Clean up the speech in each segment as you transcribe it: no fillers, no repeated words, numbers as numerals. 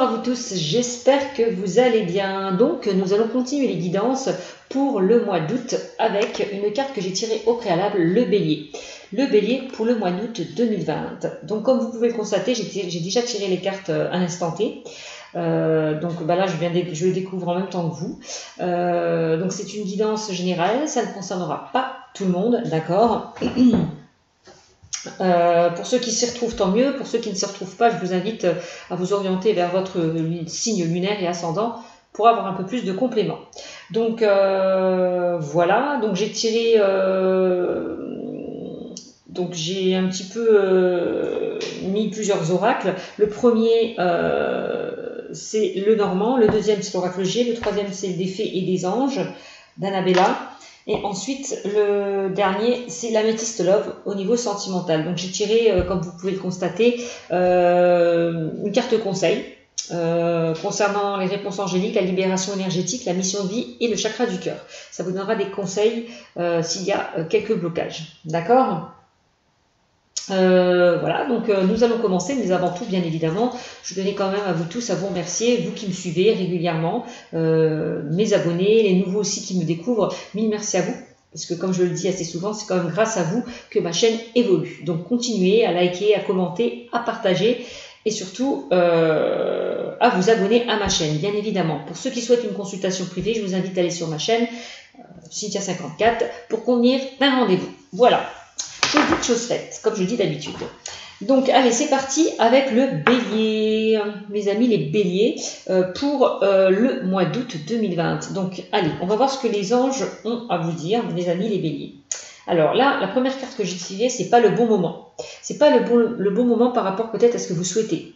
à vous tous, j'espère que vous allez bien. Donc nous allons continuer les guidances pour le mois d'août avec une carte que j'ai tirée au préalable, le bélier. Le bélier pour le mois d'août 2020. Donc comme vous pouvez le constater, j'ai déjà tiré les cartes à l'instant T. Donc là je le découvre en même temps que vous. Donc c'est une guidance générale, ça ne concernera pas tout le monde, d'accord. Pour ceux qui s'y retrouvent, tant mieux. Pour ceux qui ne s'y retrouvent pas, je vous invite à vous orienter vers votre signe lunaire et ascendant pour avoir un peu plus de compléments. Donc voilà, donc j'ai tiré, donc j'ai un petit peu mis plusieurs oracles. Le premier c'est le Normand, le deuxième c'est l'oracle G, le troisième c'est des fées et des anges d'Annabella. Et ensuite, le dernier, c'est l'améthyste love au niveau sentimental. Donc j'ai tiré, comme vous pouvez le constater, une carte conseil concernant les réponses angéliques, la libération énergétique, la mission de vie et le chakra du cœur. Ça vous donnera des conseils s'il y a quelques blocages. D'accord ? Voilà, donc nous allons commencer, mais avant tout, bien évidemment, je tenais quand même à vous tous à vous remercier, vous qui me suivez régulièrement, mes abonnés, les nouveaux aussi qui me découvrent, mille merci à vous, parce que comme je le dis assez souvent, c'est quand même grâce à vous que ma chaîne évolue. Donc continuez à liker, à commenter, à partager, et surtout à vous abonner à ma chaîne, bien évidemment. Pour ceux qui souhaitent une consultation privée, je vous invite à aller sur ma chaîne, Cynthia54, pour convenir d'un rendez-vous. Voilà. Chose dite, chose faite, comme je dis d'habitude. Donc, allez, c'est parti avec le bélier, mes amis les béliers, pour le mois d'août 2020. Donc, allez, on va voir ce que les anges ont à vous dire, mes amis les béliers. Alors là, la première carte que j'ai tirée, c'est pas le bon moment. C'est pas le bon moment par rapport peut-être à ce que vous souhaitez,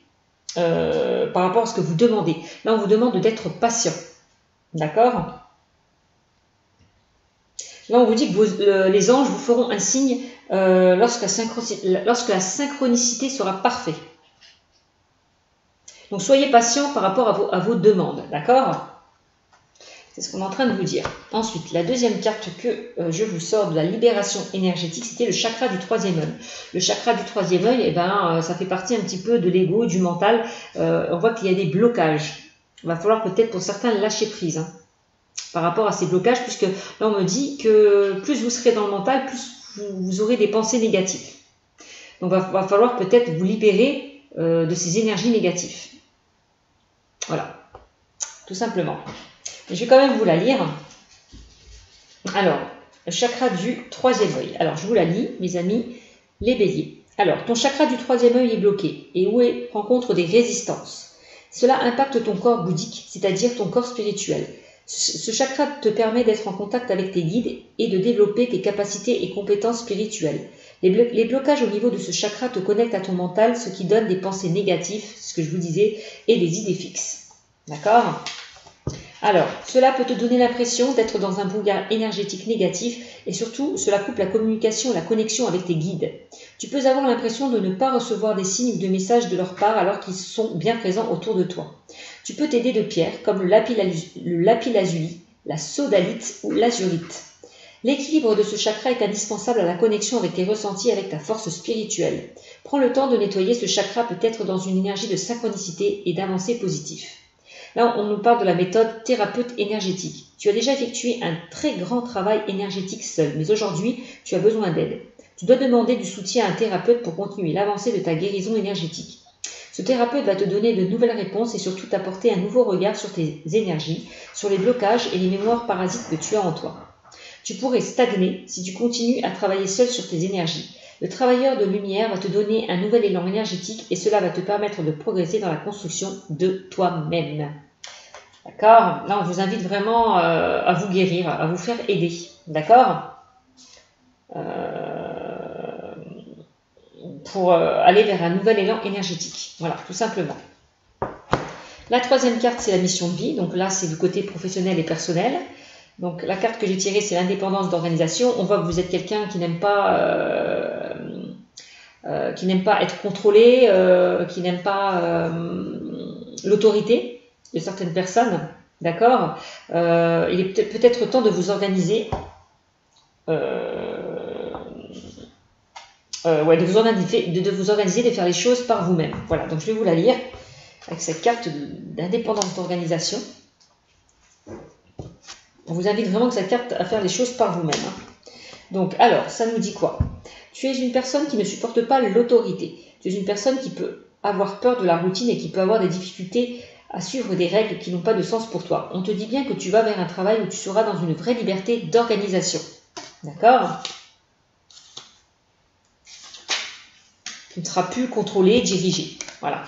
par rapport à ce que vous demandez. Là, on vous demande d'être patient. D'accord ? Là, on vous dit que les anges vous feront un signe lorsque la synchronicité sera parfaite. Donc, soyez patient par rapport à vos demandes, d'accord? C'est ce qu'on est en train de vous dire. Ensuite, la deuxième carte que je vous sors de la libération énergétique, c'était le chakra du troisième œil. Le chakra du troisième œil, eh ben, ça fait partie un petit peu de l'ego, du mental. On voit qu'il y a des blocages. Il va falloir peut-être pour certains lâcher prise, hein, par rapport à ces blocages, puisque là on me dit que plus vous serez dans le mental, plus vous aurez des pensées négatives. Donc il va falloir peut-être vous libérer de ces énergies négatives. Voilà, tout simplement. Et je vais quand même vous la lire. Alors, le chakra du troisième œil. Alors je vous la lis, mes amis, les béliers. Alors, ton chakra du troisième œil est bloqué et rencontre des résistances. Cela impacte ton corps bouddhique, c'est-à-dire ton corps spirituel. Ce chakra te permet d'être en contact avec tes guides et de développer tes capacités et compétences spirituelles. Les blocages au niveau de ce chakra te connectent à ton mental, ce qui donne des pensées négatives, ce que je vous disais, et des idées fixes. D'accord ? Alors, cela peut te donner l'impression d'être dans un brouillard énergétique négatif et surtout, cela coupe la communication et la connexion avec tes guides. Tu peux avoir l'impression de ne pas recevoir des signes ou de messages de leur part alors qu'ils sont bien présents autour de toi. Tu peux t'aider de pierres comme le lapis-lazuli, la sodalite ou l'azurite. L'équilibre de ce chakra est indispensable à la connexion avec tes ressentis et avec ta force spirituelle. Prends le temps de nettoyer ce chakra peut-être dans une énergie de synchronicité et d'avancée positive. Là, on nous parle de la méthode thérapeute énergétique. Tu as déjà effectué un très grand travail énergétique seul, mais aujourd'hui, tu as besoin d'aide. Tu dois demander du soutien à un thérapeute pour continuer l'avancée de ta guérison énergétique. Ce thérapeute va te donner de nouvelles réponses et surtout t'apporter un nouveau regard sur tes énergies, sur les blocages et les mémoires parasites que tu as en toi. Tu pourrais stagner si tu continues à travailler seul sur tes énergies. Le travailleur de lumière va te donner un nouvel élan énergétique et cela va te permettre de progresser dans la construction de toi-même. D'accord ? Là, on vous invite vraiment à vous guérir, à vous faire aider. D'accord ? Pour aller vers un nouvel élan énergétique. Voilà, tout simplement. La troisième carte, c'est la mission de vie. Donc là, c'est du côté professionnel et personnel. Donc la carte que j'ai tirée, c'est l'indépendance d'organisation. On voit que vous êtes quelqu'un qui n'aime pas être contrôlé, qui n'aime pas l'autorité de certaines personnes. D'accord ? Il est peut-être temps de vous organiser. De vous organiser, de faire les choses par vous-même. Voilà, donc je vais vous la lire. avec cette carte d'indépendance d'organisation. On vous invite vraiment que cette carte à faire les choses par vous-même. Hein. Donc, alors, ça nous dit quoi? Tu es une personne qui ne supporte pas l'autorité. Tu es une personne qui peut avoir peur de la routine et qui peut avoir des difficultés à suivre des règles qui n'ont pas de sens pour toi. On te dit bien que tu vas vers un travail où tu seras dans une vraie liberté d'organisation. D'accord? Tu ne seras plus contrôlé, dirigé. Voilà.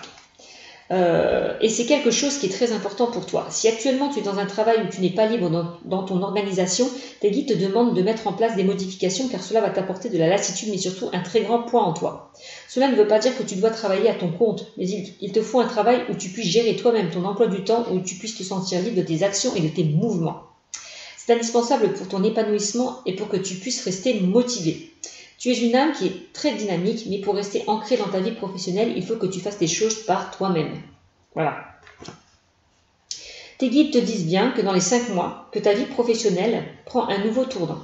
Et c'est quelque chose qui est très important pour toi. Si actuellement tu es dans un travail où tu n'es pas libre dans ton organisation, tes guides te demandent de mettre en place des modifications car cela va t'apporter de la lassitude mais surtout un très grand poids en toi. Cela ne veut pas dire que tu dois travailler à ton compte, mais il te faut un travail où tu puisses gérer toi-même ton emploi du temps, où tu puisses te sentir libre de tes actions et de tes mouvements. C'est indispensable pour ton épanouissement et pour que tu puisses rester motivé. Tu es une âme qui est très dynamique, mais pour rester ancrée dans ta vie professionnelle, il faut que tu fasses les choses par toi-même. Voilà. Tes guides te disent bien que dans les 5 mois, que ta vie professionnelle prend un nouveau tournant.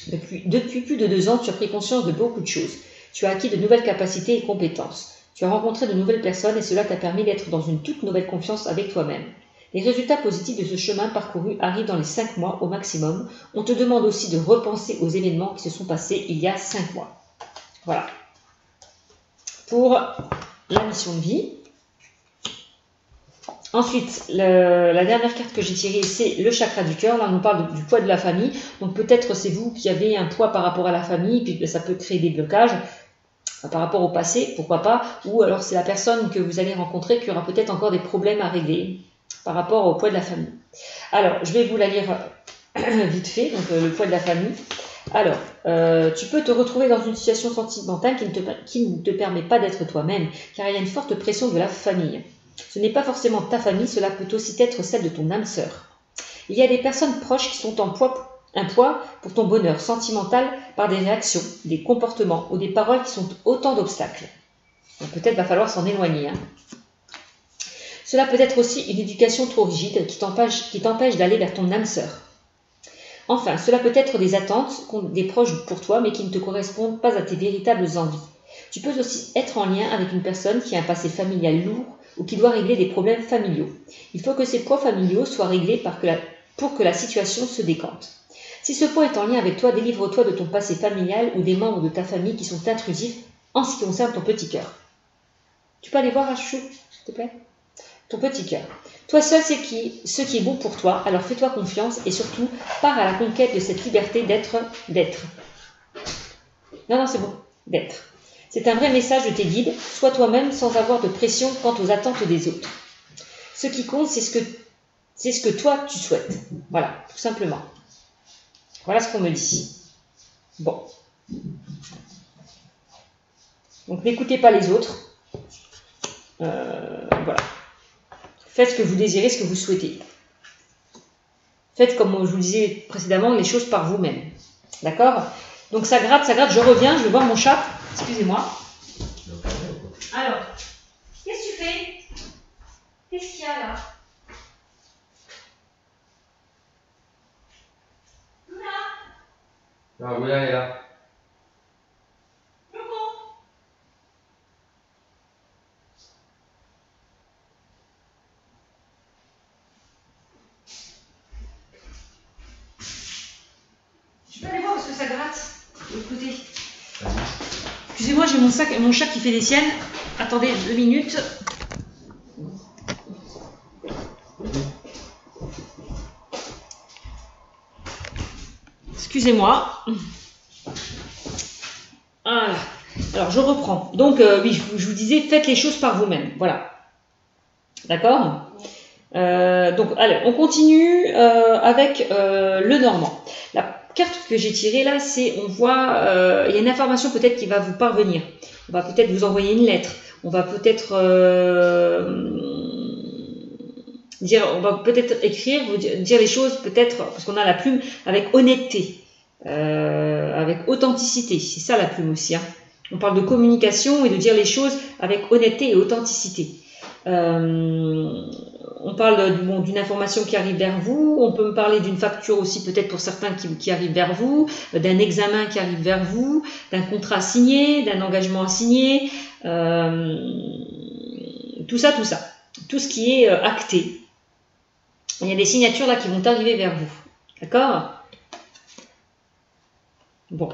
Depuis plus de 2 ans, tu as pris conscience de beaucoup de choses. Tu as acquis de nouvelles capacités et compétences. Tu as rencontré de nouvelles personnes et cela t'a permis d'être dans une toute nouvelle confiance avec toi-même. Les résultats positifs de ce chemin parcouru arrivent dans les 5 mois au maximum. On te demande aussi de repenser aux événements qui se sont passés il y a 5 mois. Voilà. Pour la mission de vie. Ensuite, la dernière carte que j'ai tirée, c'est le chakra du cœur. Là, on nous parle du poids de la famille. Donc peut-être c'est vous qui avez un poids par rapport à la famille, puis ça peut créer des blocages par rapport au passé, pourquoi pas. Ou alors c'est la personne que vous allez rencontrer qui aura peut-être encore des problèmes à régler par rapport au poids de la famille. Alors, je vais vous la lire vite fait, donc le poids de la famille. Alors, tu peux te retrouver dans une situation sentimentale qui ne te permet pas d'être toi-même, car il y a une forte pression de la famille. Ce n'est pas forcément ta famille, cela peut aussi être celle de ton âme sœur. Il y a des personnes proches qui sont un poids pour ton bonheur sentimental par des réactions, des comportements ou des paroles qui sont autant d'obstacles. Peut-être va falloir s'en éloigner. Hein. Cela peut être aussi une éducation trop rigide qui t'empêche d'aller vers ton âme sœur. Enfin, cela peut être des attentes qu'ont des proches pour toi, mais qui ne te correspondent pas à tes véritables envies. Tu peux aussi être en lien avec une personne qui a un passé familial lourd ou qui doit régler des problèmes familiaux. Il faut que ces poids familiaux soient réglés pour que la situation se décante. Si ce poids est en lien avec toi, délivre-toi de ton passé familial ou des membres de ta famille qui sont intrusifs en ce qui concerne ton petit cœur. Tu peux aller voir Rachou, s'il te plaît? Ton petit cœur. Toi seul sais ce qui est bon pour toi, alors fais-toi confiance et surtout pars à la conquête de cette liberté d'être. Non, c'est bon, d'être. C'est un vrai message de tes guides, sois toi-même sans avoir de pression quant aux attentes des autres. Ce qui compte, c'est ce que toi tu souhaites. Voilà, tout simplement. Voilà ce qu'on me dit. Bon. Donc n'écoutez pas les autres. Voilà. Faites ce que vous désirez, ce que vous souhaitez. Faites, comme je vous le disais précédemment, les choses par vous-même. D'accord? Donc ça gratte, je reviens, je vais voir mon chat. Excusez-moi. Alors, qu'est-ce que tu fais? Qu'est-ce qu'il y a là? Ah, Moulin est là. Je peux aller voir parce que ça gratte de l'autre côté. Excusez-moi, j'ai mon chat qui fait des siennes. Attendez 2 minutes. Excusez-moi. Voilà. Alors, je reprends. Donc, oui, je vous disais, faites les choses par vous-même. Voilà. D'accord? Donc, allez, on continue avec le normand. La carte que j'ai tirée là, c'est, on voit, il y a une information peut-être qui va vous parvenir. On va peut-être vous envoyer une lettre. On va peut-être on va peut-être écrire, dire les choses peut-être, parce qu'on a la plume, avec honnêteté, avec authenticité. C'est ça la plume aussi. Hein. On parle de communication et de dire les choses avec honnêteté et authenticité. On parle d'une information qui arrive vers vous, on peut me parler d'une facture aussi peut-être pour certains qui arrive vers vous, d'un examen qui arrive vers vous, d'un contrat signé, d'un engagement à signer, tout ça. Tout ce qui est acté. Il y a des signatures là qui vont arriver vers vous. D'accord? Bon.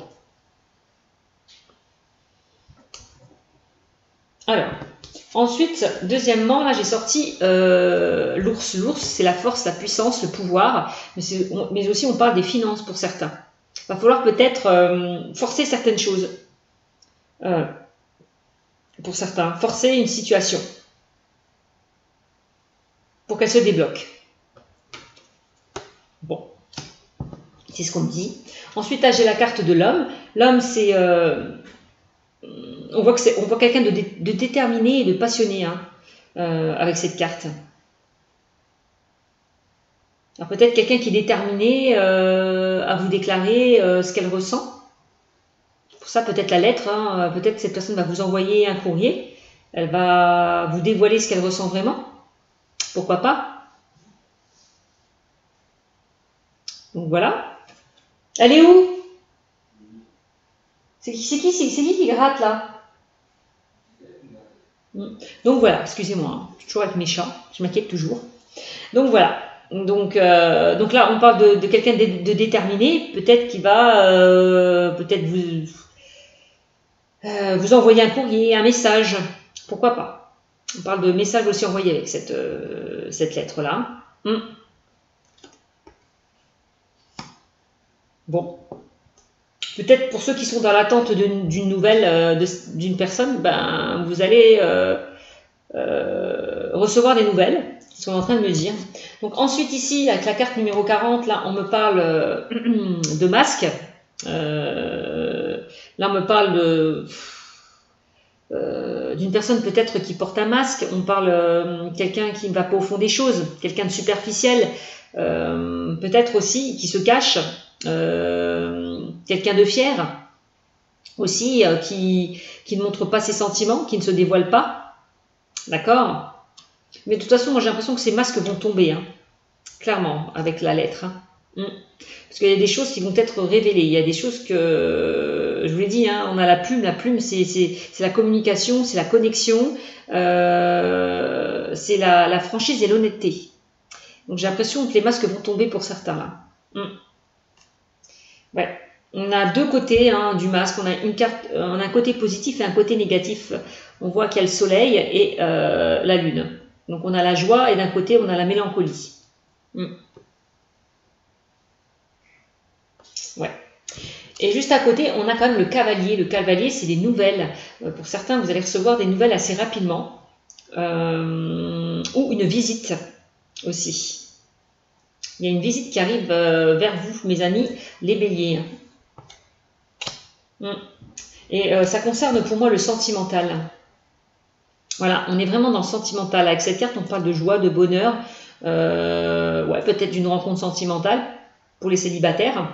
Alors, ensuite, deuxièmement, là j'ai sorti l'ours. L'ours, c'est la force, la puissance, le pouvoir, mais aussi on parle des finances pour certains. Il va falloir peut-être forcer certaines choses. Pour certains, forcer une situation pour qu'elle se débloque. Bon, c'est ce qu'on me dit. Ensuite, là, j'ai la carte de l'homme. L'homme, c'est... on voit quelqu'un de déterminé et de passionné hein, avec cette carte. Alors peut-être quelqu'un qui est déterminé à vous déclarer ce qu'elle ressent. Pour ça, peut-être la lettre, hein, peut-être cette personne va vous envoyer un courrier. Elle va vous dévoiler ce qu'elle ressent vraiment. Pourquoi pas? Donc voilà. Elle est où? C'est qui gratte là? Donc voilà, excusez-moi, hein, je suis toujours avec mes chats, je m'inquiète toujours. Donc voilà. Donc là, on parle de quelqu'un de déterminé, peut-être qui va peut-être vous envoyer un courrier, un message. Pourquoi pas? On parle de message aussi envoyé avec cette lettre-là. Bon. Peut-être pour ceux qui sont dans l'attente d'une nouvelle d'une personne, ben, vous allez recevoir des nouvelles qui sont en train de me dire. Donc ensuite ici, avec la carte numéro 40, là on me parle de masque. Là on me parle d'une personne peut-être qui porte un masque. On parle quelqu'un qui ne va pas au fond des choses, quelqu'un de superficiel, peut-être aussi qui se cache. Quelqu'un de fier aussi qui ne montre pas ses sentiments, qui ne se dévoile pas, d'accord? Mais de toute façon moi j'ai l'impression que ces masques vont tomber hein, clairement avec la lettre hein. Parce qu'il y a des choses qui vont être révélées, il y a des choses que je vous l'ai dit hein, on a la plume c'est la communication, c'est la connexion, c'est la franchise et l'honnêteté. Donc j'ai l'impression que les masques vont tomber pour certains là. Ouais. On a deux côtés hein, du masque, on a un côté positif et un côté négatif. On voit qu'il y a le soleil et la lune. Donc on a la joie et d'un côté on a la mélancolie. Ouais. Et juste à côté, on a quand même le cavalier. Le cavalier, c'est des nouvelles. Pour certains, vous allez recevoir des nouvelles assez rapidement. Ou une visite aussi. Il y a une visite qui arrive vers vous, mes amis, les béliers. Et ça concerne pour moi le sentimental. Voilà, on est vraiment dans le sentimental. Avec cette carte, on parle de joie, de bonheur, ouais, peut-être d'une rencontre sentimentale pour les célibataires.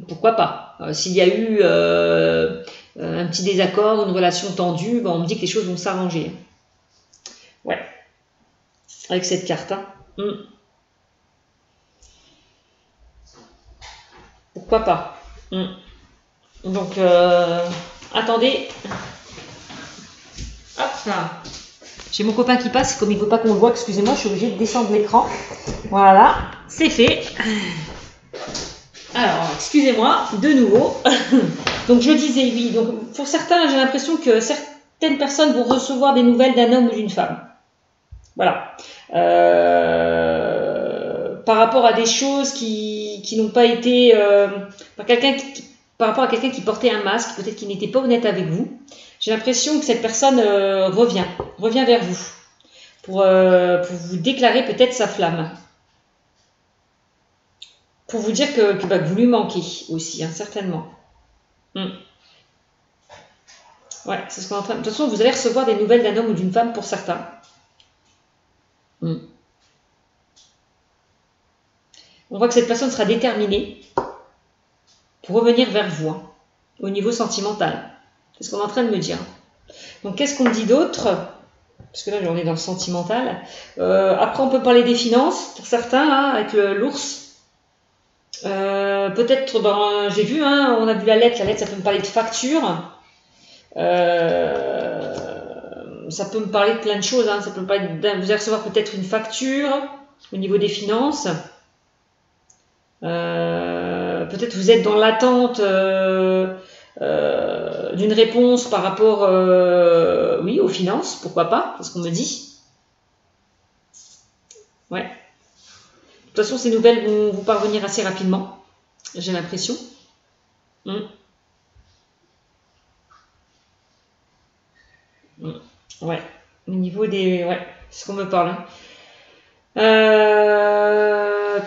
Pourquoi pas? S'il y a eu un petit désaccord, une relation tendue, ben on me dit que les choses vont s'arranger. Ouais, avec cette carte. Hein. Pourquoi pas? Donc, attendez. Hop là. J'ai mon copain qui passe, comme il ne veut pas qu'on le voit, excusez-moi, je suis obligée de descendre l'écran. Voilà, c'est fait. Alors, excusez-moi, de nouveau. Donc, je disais oui. Donc, pour certains, j'ai l'impression que certaines personnes vont recevoir des nouvelles d'un homme ou d'une femme. Voilà. Par rapport à des choses qui n'ont pas été... par rapport à quelqu'un qui portait un masque, peut-être qu'il n'était pas honnête avec vous. J'ai l'impression que cette personne revient vers vous pour vous déclarer peut-être sa flamme. Pour vous dire que vous lui manquez aussi, hein, certainement. Ouais, c'est ce qu'on est en train de... De toute façon, vous allez recevoir des nouvelles d'un homme ou d'une femme pour certains. On voit que cette personne sera déterminée pour revenir vers vous, hein, au niveau sentimental. C'est ce qu'on est en train de me dire. Donc, qu'est-ce qu'on dit d'autre? Parce que là, on est dans le sentimental. Après, on peut parler des finances, pour certains, hein, avec l'ours. Peut-être, j'ai vu, hein, on a vu la lettre, ça peut me parler de facture. Ça peut me parler de plein de choses. Hein. Ça peut me parler vous allez recevoir peut-être une facture au niveau des finances. Peut-être vous êtes dans l'attente d'une réponse par rapport oui, aux finances, pourquoi pas, c'est ce qu'on me dit. Ouais. De toute façon, ces nouvelles vont vous parvenir assez rapidement, j'ai l'impression. Ouais, au niveau des... Ouais, c'est ce qu'on me parle. Hein.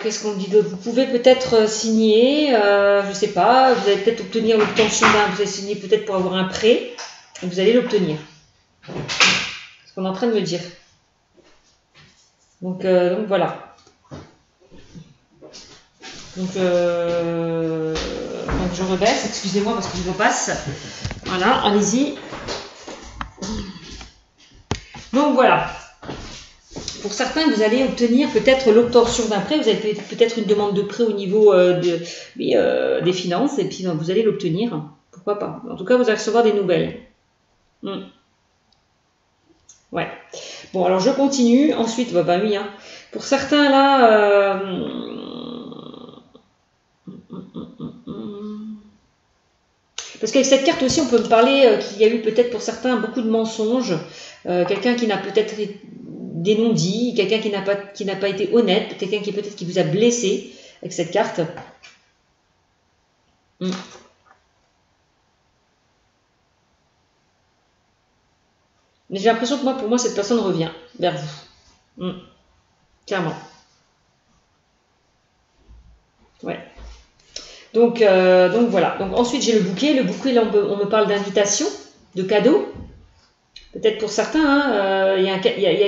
Qu'est-ce qu'on dit d'autre? Vous pouvez peut-être signer, je sais pas, vous allez peut-être obtenir l'obtention d'un... Vous allez signer peut-être pour avoir un prêt, et vous allez l'obtenir. C'est ce qu'on est en train de me dire. Donc voilà. Donc je rebaisse, excusez-moi parce que je repasse. Voilà, allez-y. Donc voilà. Pour certains, vous allez obtenir peut-être l'obtention d'un prêt. Vous avez peut-être une demande de prêt au niveau des finances et puis vous allez l'obtenir. Pourquoi pas? En tout cas, vous allez recevoir des nouvelles. Ouais. Bon, alors je continue. Ensuite, bah oui. Hein. Pour certains là. Parce qu'avec cette carte aussi, on peut me parler qu'il y a eu peut-être pour certains beaucoup de mensonges. Quelqu'un qui n'a peut-être des non-dits, quelqu'un qui n'a pas été honnête, quelqu'un qui peut-être qui vous a blessé avec cette carte. Mais j'ai l'impression que pour moi, cette personne revient vers vous. Clairement. Ouais. Donc voilà. Donc ensuite, j'ai le bouquet. Le bouquet, là, on me parle d'invitation, de cadeaux. Peut-être pour certains, il y a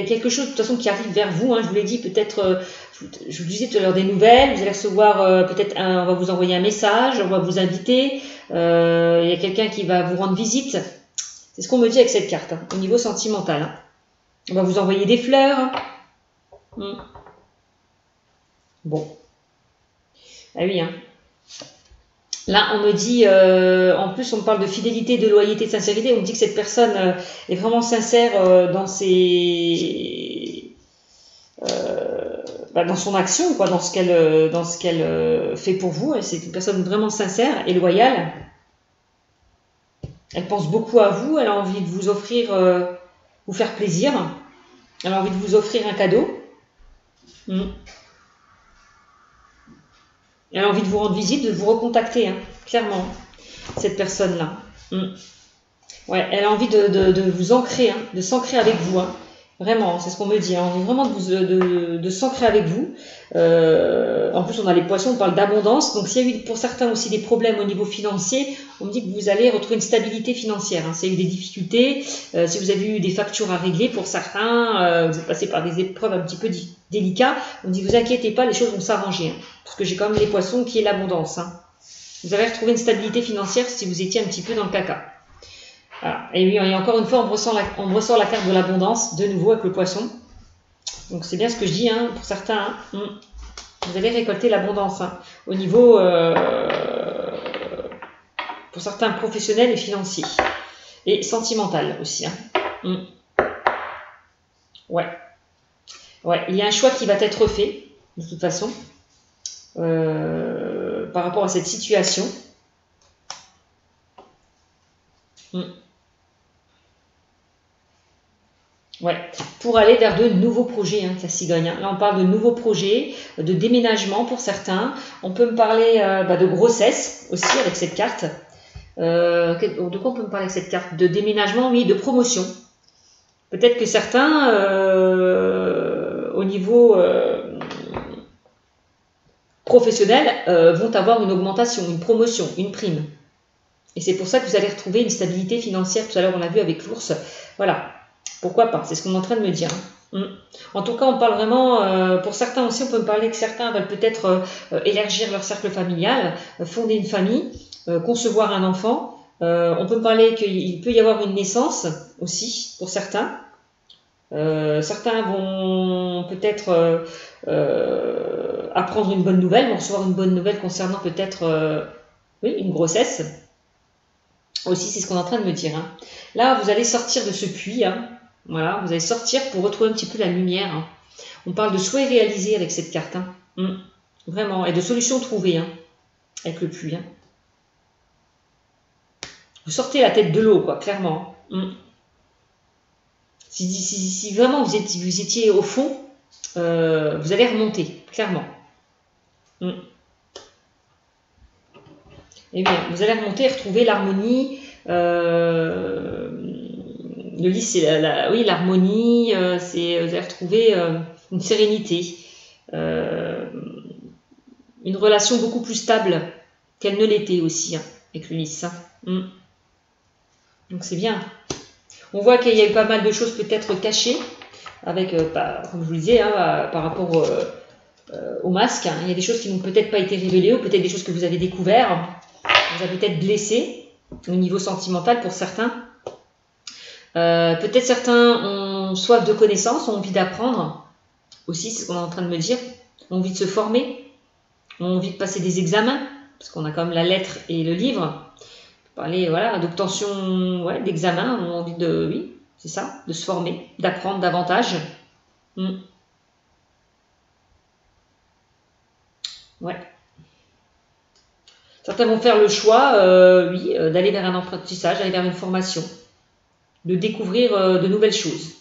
quelque chose de toute façon qui arrive vers vous. Hein, je vous l'ai dit, peut-être, je vous disais tout à l'heure des nouvelles. Vous allez recevoir peut-être, on va vous envoyer un message, on va vous inviter. Il y a quelqu'un qui va vous rendre visite. C'est ce qu'on me dit avec cette carte, hein, au niveau sentimental. Hein. On va vous envoyer des fleurs. Bon. Ah oui, hein. Là, on me dit, en plus, on me parle de fidélité, de loyauté, de sincérité. On me dit que cette personne est vraiment sincère dans son action, quoi, dans ce qu'elle fait pour vous. C'est une personne vraiment sincère et loyale. Elle pense beaucoup à vous. Elle a envie de vous offrir, vous faire plaisir. Elle a envie de vous offrir un cadeau. Elle a envie de vous rendre visite, de vous recontacter, hein, clairement, cette personne-là. Ouais, elle a envie de vous ancrer, hein, de s'ancrer avec vous. Hein. Vraiment, c'est ce qu'on me dit. Hein. On a envie vraiment de s'ancrer avec vous. En plus, on a les poissons, on parle d'abondance. Donc, s'il y a eu pour certains aussi des problèmes au niveau financier, on me dit que vous allez retrouver une stabilité financière. Hein. S'il y a eu des difficultés, si vous avez eu des factures à régler pour certains, vous êtes passé par des épreuves un petit peu délicates, on me dit, vous inquiétez pas, les choses vont s'arranger. Hein, parce que j'ai quand même les poissons qui est l'abondance. Hein. Vous allez retrouver une stabilité financière si vous étiez un petit peu dans le caca. Voilà. Et oui, encore une fois, on ressort la carte de l'abondance, de nouveau avec le poisson. Donc c'est bien ce que je dis, hein, pour certains. Hein, vous allez récolter l'abondance hein, au niveau, pour certains professionnels et financiers. Et sentimental aussi. Hein. Ouais. Ouais, il y a un choix qui va être fait, de toute façon, par rapport à cette situation. Ouais, pour aller vers de nouveaux projets, hein, la cigogne. Hein. Là, on parle de nouveaux projets, de déménagement pour certains. On peut me parler de grossesse aussi avec cette carte. De quoi on peut me parler avec cette carte? De déménagement, oui, de promotion. Peut-être que certains, au niveau professionnel, vont avoir une augmentation, une promotion, une prime. Et c'est pour ça que vous allez retrouver une stabilité financière. Tout à l'heure, on l'a vu avec l'ours. Voilà. Pourquoi pas? C'est ce qu'on est en train de me dire. En tout cas, on parle vraiment, pour certains aussi, on peut me parler que certains veulent peut-être élargir leur cercle familial, fonder une famille, concevoir un enfant. On peut me parler qu'il peut y avoir une naissance aussi, pour certains. Certains vont peut-être apprendre une bonne nouvelle, vont recevoir une bonne nouvelle concernant peut-être une grossesse. Aussi, c'est ce qu'on est en train de me dire. Hein. Là, vous allez sortir de ce puits. Hein. Voilà, vous allez sortir pour retrouver un petit peu la lumière. Hein. On parle de souhaits réalisés avec cette carte. Hein. Vraiment. Et de solutions trouvées hein, avec le puits. Hein. Vous sortez la tête de l'eau, quoi, clairement. Si vraiment vous étiez au fond, vous allez remonter, clairement. Eh bien, vous allez remonter et retrouver l'harmonie. Le lys, c'est oui, l'harmonie. Vous allez retrouver une sérénité, une relation beaucoup plus stable qu'elle ne l'était aussi hein, avec le lys. Hein. Donc c'est bien. On voit qu'il y a eu pas mal de choses peut-être cachées, avec, comme je vous le disais, hein, par rapport au masque. Hein. Il y a des choses qui n'ont peut-être pas été révélées, ou peut-être des choses que vous avez découvertes. Vous avez peut-être blessé au niveau sentimental pour certains. Peut-être certains ont soif de connaissances, ont envie d'apprendre. Aussi, c'est ce qu'on est en train de me dire. Ont envie de se former, ont envie de passer des examens, parce qu'on a quand même la lettre et le livre. Parler voilà, d'obtention ouais, d'examen, ont envie de, oui, c'est ça, de se former, d'apprendre davantage. Ouais. Certains vont faire le choix, oui, d'aller vers un apprentissage, d'aller vers une formation, de découvrir de nouvelles choses,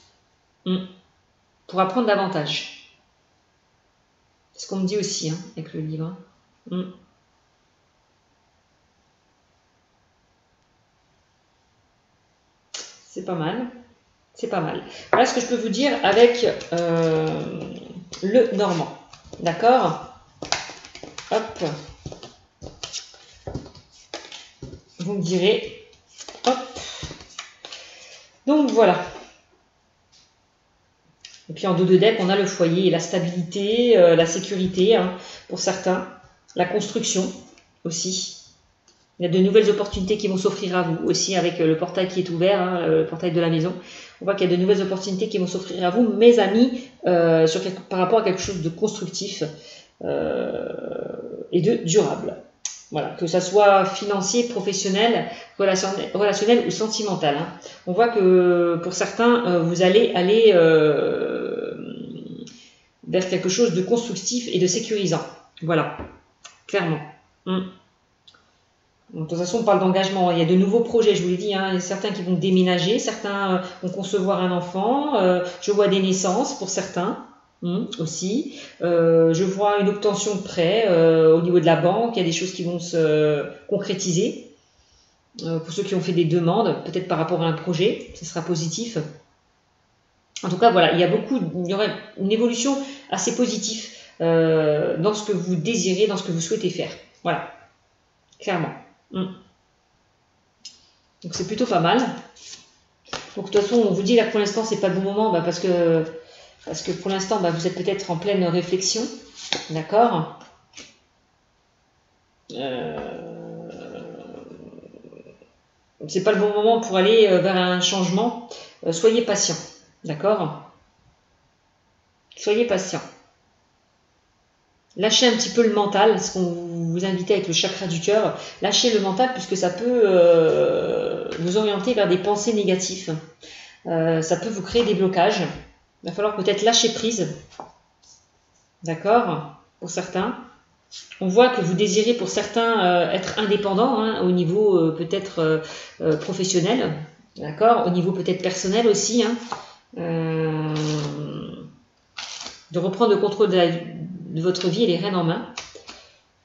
pour apprendre davantage. C'est ce qu'on me dit aussi hein, avec le livre. C'est pas mal. C'est pas mal. Voilà ce que je peux vous dire avec le normand. D'accord? Hop. Vous me direz. Hop. Donc voilà. Et puis en dos de deck, on a le foyer et la stabilité, la sécurité hein, pour certains. La construction aussi. Il y a de nouvelles opportunités qui vont s'offrir à vous aussi avec le portail qui est ouvert, hein, le portail de la maison. On voit qu'il y a de nouvelles opportunités qui vont s'offrir à vous, mes amis, par rapport à quelque chose de constructif et de durable. Voilà, que ça soit financier, professionnel, relationnel ou sentimental. Hein. On voit que pour certains, vous allez aller vers quelque chose de constructif et de sécurisant. Voilà, clairement. De toute façon, on parle d'engagement. Il y a de nouveaux projets, je vous l'ai dit. Hein. Il y a certains qui vont déménager, certains vont concevoir un enfant. Je vois des naissances pour certains aussi. Je vois une obtention de prêt au niveau de la banque. Il y a des choses qui vont se concrétiser. Pour ceux qui ont fait des demandes, peut-être par rapport à un projet, ce sera positif. En tout cas, voilà, il y aurait une évolution assez positive dans ce que vous désirez, dans ce que vous souhaitez faire. Voilà, clairement. Donc c'est plutôt pas mal. Donc de toute façon on vous dit là pour l'instant c'est pas le bon moment parce que pour l'instant vous êtes peut-être en pleine réflexion, d'accord. C'est pas le bon moment pour aller vers un changement. Soyez patient, d'accord. Soyez patient. Lâchez un petit peu le mental, ce qu'on vous invite avec le chakra du cœur. Lâchez le mental puisque ça peut vous orienter vers des pensées négatives. Ça peut vous créer des blocages. Il va falloir peut-être lâcher prise. D'accord? Pour certains. On voit que vous désirez pour certains être indépendant hein, au niveau peut-être professionnel. D'accord? Au niveau peut-être personnel aussi. Hein. De reprendre le contrôle de votre vie et les rênes en main.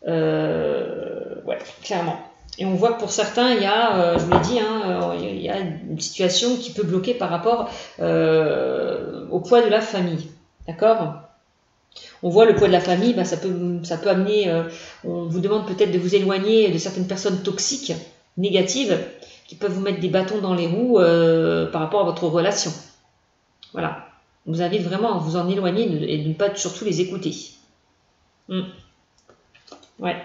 Ouais, clairement. Et on voit que pour certains, il y a, je vous l'ai dit, hein, il y a une situation qui peut bloquer par rapport au poids de la famille. D'accord? On voit le poids de la famille, ça peut amener, on vous demande peut-être de vous éloigner de certaines personnes toxiques, négatives, qui peuvent vous mettre des bâtons dans les roues par rapport à votre relation. Voilà. On vous invite vraiment à vous en éloigner et de ne pas surtout les écouter. Ouais.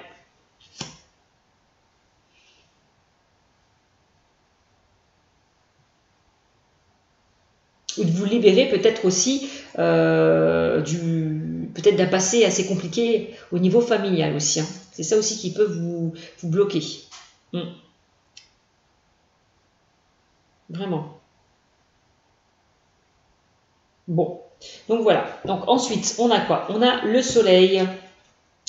Ou de vous libérer peut-être aussi peut-être d'un passé assez compliqué au niveau familial aussi. Hein. C'est ça aussi qui peut vous bloquer. Vraiment. Bon, donc voilà. Donc ensuite, on a quoi? On a le soleil.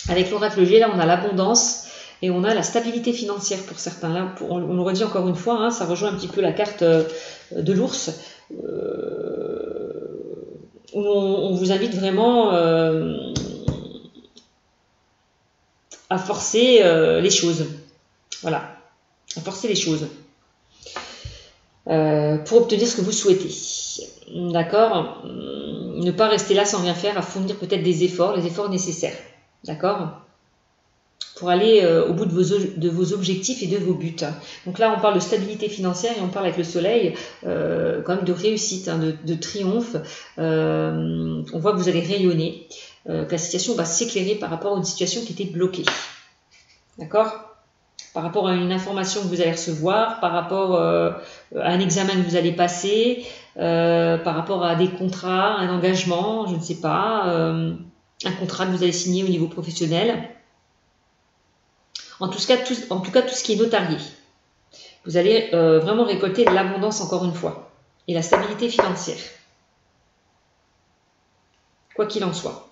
Avec l'oracle G, là, on a l'abondance et on a la stabilité financière pour certains. Là, on le redit encore une fois, hein, ça rejoint un petit peu la carte de l'ours. Où on vous invite vraiment à forcer les choses. Voilà, à forcer les choses. Pour obtenir ce que vous souhaitez. D'accord? Ne pas rester là sans rien faire, à fournir peut-être des efforts, les efforts nécessaires. D'accord? Pour aller au bout de vos objectifs et de vos buts. Donc là, on parle de stabilité financière et on parle avec le soleil quand même de réussite, hein, de triomphe. On voit que vous allez rayonner, que la situation va s'éclairer par rapport à une situation qui était bloquée. D'accord? Par rapport à une information que vous allez recevoir, par rapport à un examen que vous allez passer, par rapport à des contrats, un engagement, je ne sais pas, un contrat que vous allez signer au niveau professionnel. En tout cas, tout ce qui est notarié. Vous allez vraiment récolter l'abondance encore une fois et la stabilité financière. Quoi qu'il en soit.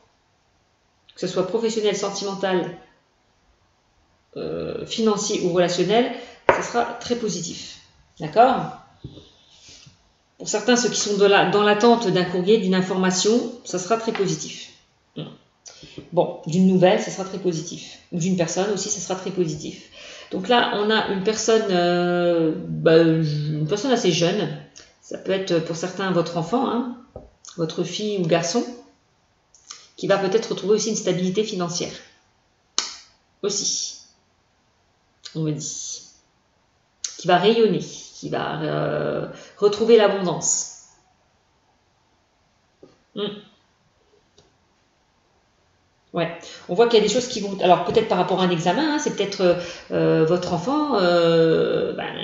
Que ce soit professionnel, sentimental, financier ou relationnel, ça sera très positif. D'accord? Pour certains, ceux qui sont dans l'attente d'un courrier, d'une information, ça sera très positif. Bon, d'une nouvelle, ça sera très positif. Ou d'une personne aussi, ça sera très positif. Donc là, on a une personne assez jeune. Ça peut être pour certains votre enfant, hein, votre fille ou garçon, qui va peut-être retrouver aussi une stabilité financière. Aussi, on me dit. Qui va rayonner, qui va retrouver l'abondance. Ouais, on voit qu'il y a des choses qui vont... Alors peut-être par rapport à un examen, hein, c'est peut-être votre enfant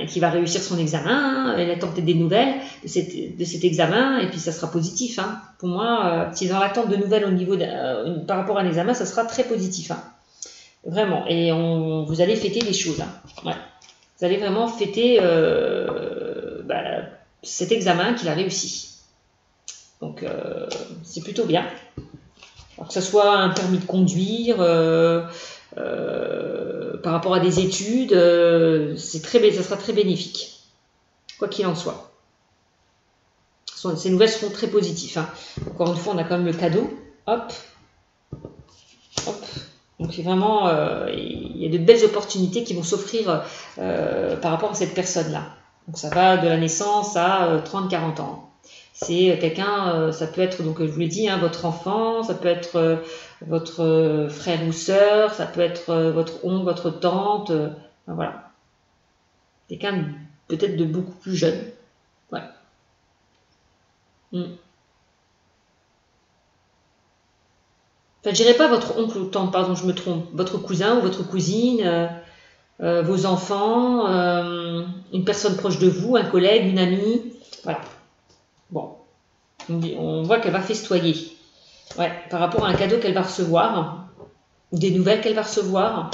qui va réussir son examen, il attend peut-être des nouvelles de cet examen, et puis ça sera positif. Hein. Pour moi, si dans l'attente de nouvelles au niveau par rapport à un examen, ça sera très positif. Hein. Vraiment, et vous allez fêter des choses. Hein. Ouais. Vous allez vraiment fêter cet examen qu'il a réussi. Donc c'est plutôt bien. Alors que ce soit un permis de conduire, par rapport à des études, ça sera très bénéfique, quoi qu'il en soit. Ces nouvelles seront très positives. Hein. Encore une fois, on a quand même le cadeau. Hop, hop. Donc vraiment, il y a de belles opportunités qui vont s'offrir par rapport à cette personne-là. Donc ça va de la naissance à 30-40 ans. C'est quelqu'un, ça peut être, donc je vous l'ai dit, hein, votre enfant, ça peut être votre frère ou sœur, ça peut être votre oncle, votre tante, voilà. Quelqu'un peut-être de beaucoup plus jeune. Ouais. Enfin, je dirais pas votre oncle ou tante, pardon, je me trompe. Votre cousin ou votre cousine, vos enfants, une personne proche de vous, un collègue, une amie, voilà. Bon, on voit qu'elle va festoyer. Ouais, par rapport à un cadeau qu'elle va recevoir, ou des nouvelles qu'elle va recevoir.